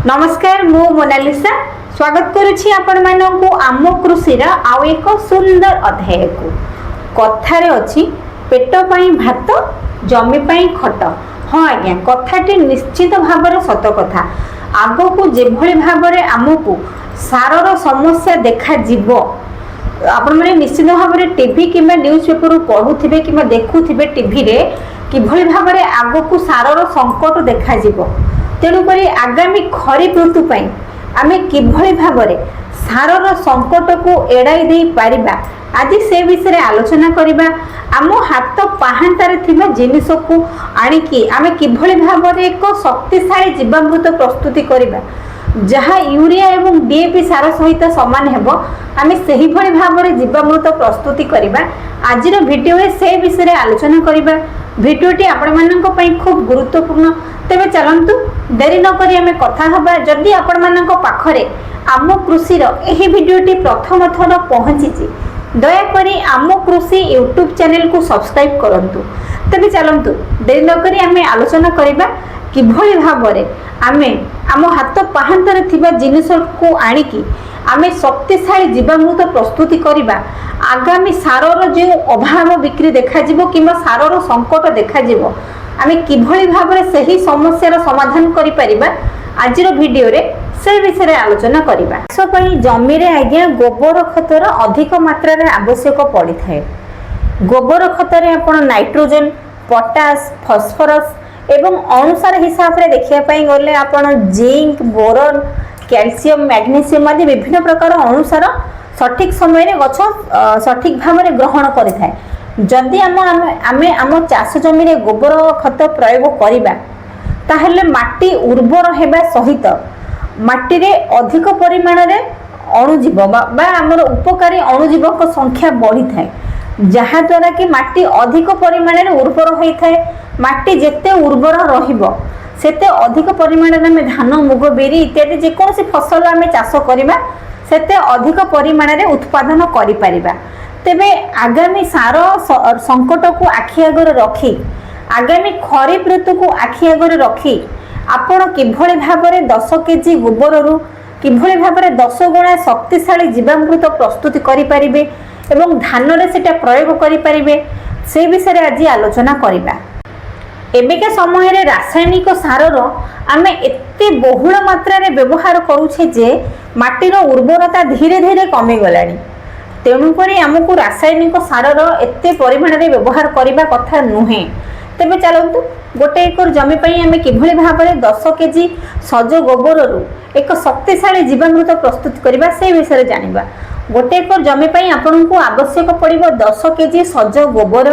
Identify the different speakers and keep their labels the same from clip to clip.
Speaker 1: नमस्कार मु मोनालिसा स्वागत करुछि आपण मानकु आम कृषि आउ एक सुंदर अध्याय को कथारे अछि पेट पई भात जमी पई खट। हाँ आज्ञा कथाटी निश्चित भाव सत कथा। आगो को जेभली भाव आमको सारर समस्या देखा जीवो आपण माने निश्चित भाव टीवी कि न्यूज पेपर पढ़ुथिबे कि देखुथिबे टीवी रे किभली भाव आगो को सारर संकट देखा जीवो। तेणुक आगामी खरीफ ऋतु आमे किभली भाव सारर संकट को एड़ाई दे पारिबा आज से विषय आलोचना करिबा। आम हाथ पाहांतारे थिबा जिनिस को आनिकी आमे किभली भाव एक शक्तिशाली जीवामृत प्रस्तुति करिबा जहाँ यूरिया एवं डीएपी सार सहित सामान हेबो। आमे सेही भली भाव जीवामृत प्रस्तुति करिबा। आजिर भिडियो रे से विषय आलोचना करिबा। भिडियोटी आपण मानक पई खूब गुरुत्वपूर्ण। तेबे चलंतु देरी न करी आमे कथा हबा। जदि आपण मानक पाखरे आम कृषि एही भिडियोटी प्रथम थर पहुंची दया करी आम कृषि यूट्यूब चैनल को सब्सक्राइब करंतु। तेबे चलंतु देरी न करी आमे आलोचना करिबा किभली भाबरे आमे आम हाथ पाहांतारे थिबा जिनिस को आनिकी आमे शक्तिशाली जीवामृत प्रस्तुति करिबा। आगामी सारर जो अभाव बिक्री देखा जिवो किंबा सारर संकट देखा जिवो आमे किभली भाबरे सही समस्यार समाधान करि परिबा आजिर भिडियो रे से विषय आलोचना करिबा। चाष पई जमी रे आज्ञा गोबर खतर अधिक मात्रा रे आवश्यक पड़ी थाए। गोबर खतरे आपण नाइट्रोजन पोटास फॉस्फोरस एवं अनुसार हिसाब से देखा गले आपण जिंक बोरन कैल्शियम मैग्नीशियम आदि विभिन्न प्रकार अनुसार सठिक समय गछ सठिक भाव में ग्रहण करें। जदि आम चाष जमी रे गोबर खत प्रयोग करिबा ताहले माटी उर्वर हेबा सहित माटी रे अधिक परिमाण रे अणुजीव बा आमर उपकारी अणुजीव संख्या बढ़ी थाए जहा द्वारा कि माटी अधिक परिमाण रे उर्वर होइथाए। माटी जेते उर्वर रहिबो सेते अधिक परिमाण में धान मुग बिरी इत्यादि जेकोसी फसल आमे चाष करिबा सेते अधिक परिमाण रे उत्पादन करि परिबा। तेबे आगामी सार संकट को आखि आगर रखी आगामी खरीफ ऋतु को आखि आगर रखी आपण किभली भाबरे 10 केजी गोबर रु किभली भाबरे 10 गुणा शक्तिशाली जीवामृत प्रस्तुति करि परिबे एवं धान रे सेटा प्रयोग करि परिबे से विषय आज आलोचना करिबा। एबेका समय रे रासायनिक सारर आमे एते बहुल मात्रा रे व्यवहार करूछे जे माटीर उर्वरता धीरे धीरे कमी गलानी। तेणुक आमको रासायनिक सारर एते परिमाण रे व्यवहार करिबा कथा नुहे। तेबे चलतु गोटे एकर जमी पई आमे किभली भाबरे 10 केजी सज गोबर रु एक शक्तिशाली जीवामृत प्रस्तुत करिबा से विषय जानिबा। गोटे एकर जमी पई आपनकु आवश्यक पड़िबो 10 केजी सज गोबर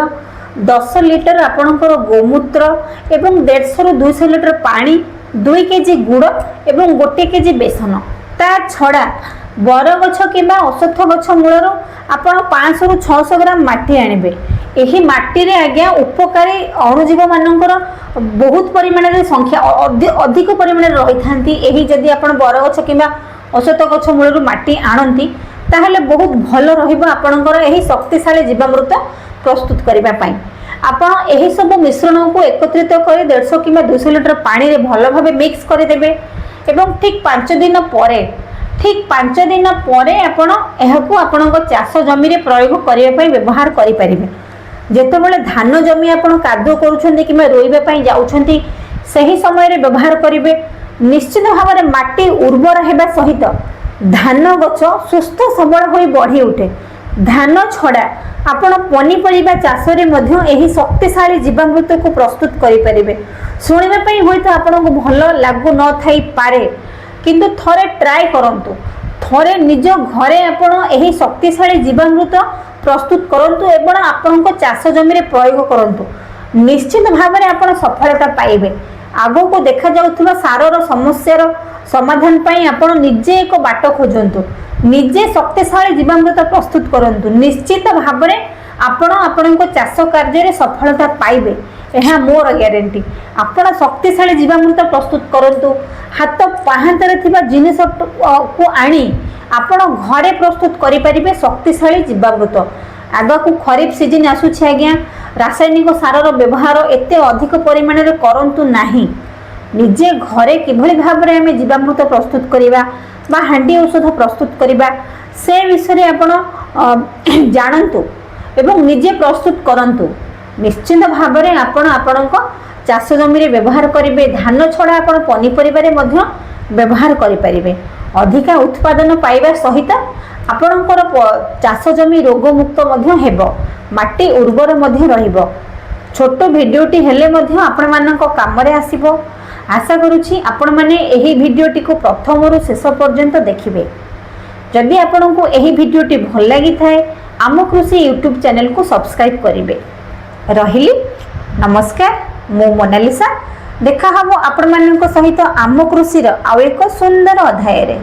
Speaker 1: 10 लिटर आपणकर गोमूत्र एवं 150 रु 200 लिटर पानी 2 केजी गुड़ एवं 1 केजी बेसन। ता छड़ा बरगछ किंबा औषध गछ मूलर आपण 500 रु 600 ग्राम माटी आनिबे। एही माटी रे आज्ञा उपकारी अणुजीव मानकर बहुत परिमाण रे संख्या अधिक परिमाण रे रही थांती। एही जदी आपण बरगछ किंबा औषध गछ मूलर माटी आनंती ताहले बहुत भल रहिबो आपणकर एही शक्तिशाली जीवामृत प्रस्तुत करबा पई। आपण एही सब मिश्रण को एकत्रित करी 150 किंबा 200 लिटर पानी रे भल भाबे मिक्स करि देबे एवं ठीक 5 दिन परे आपण एहाकू आपणक चाष जमी रे प्रयोग करिबा पई व्यवहार करि परिबे। जेतेबेले धान जमी आपण कादो करूछन्ती किंबा रोइबा पई जाउछन्ती सही समय रे व्यवहार करिबे। निश्चित भाव रे माटी उर्वर हेबा सहित धान गछ सुस्थ सबल होई बढ़ी उठे। धान छड़ा आपण पनीपरिबा चाष रे मध्य एही शक्तिशाली जीवामृत को प्रस्तुत करि परिबे। सुनिबा पई होइतो आपनको भल लागु न थाई पारे किंतु थरे ट्राई करंतु। थरे निज घरे आपण एही शक्तिशाली जीवामृत प्रस्तुत करंतु एवं आपनको चाष जमी रे प्रयोग करंतु। निश्चित भाव रे आपण सफलता पाइबे। आगो को देखा जाउथबा सारर समस्यार समाधान पई आपण निजे एक बाट खोजंतु। निजे शक्तिशाली जीवामृत प्रस्तुत करंतु। निश्चित भाव रे आपण आपनको चाष कार्य रे सफलता पाइबे एहा मोर ग्यारंटी। आपण शक्तिशाली जीवामृत प्रस्तुत करंतु। हाथ पाहांतारे थिबा जिनिस को आनी आपण घरे प्रस्तुत करि परिबे शक्तिशाली जीवामृत। आगा को खरीफ सीजन आसुछि आज्ञा रासायनिक सारर व्यवहार एते अधिक परिमाण रे करंतु नाही। निजे घरे किभଳି भाबरे आमे जीवामृत प्रस्तुत करिबा बा हांडी औषध प्रस्तुत करिबा से विषय रे आपण जानंतु एवं निजे प्रस्तुत करंतु। निश्चित भाबरे आपण आपणक चाष जमी रे व्यवहार करिवे। धान छड़ा आपण पनीपरिबा रे मध्य व्यवहार करि परिबे। अधिका उत्पादन पाइबा सहित आपणकर चाष जमी रोग मुक्त मध्य हेबो। माटी उर्वर मध्य रहिबो। छोट भिडियोटी हेले मध्य आपण मानक काम रे आसीबो। आशा करूछि आपण माने एही भिडियोटी को प्रथम रु शेष पर्यंत देखिबे। जदि आपण को एही भिडियोटी भल लागि थाए आम कृषि यूट्यूब चैनल को सब्सक्राइब करिवे। रहिली नमस्कार। मो मोनालिसा। देखा हबो आपण मानक सहित आम कृषि रो आउ एक सुंदर अध्याय रे।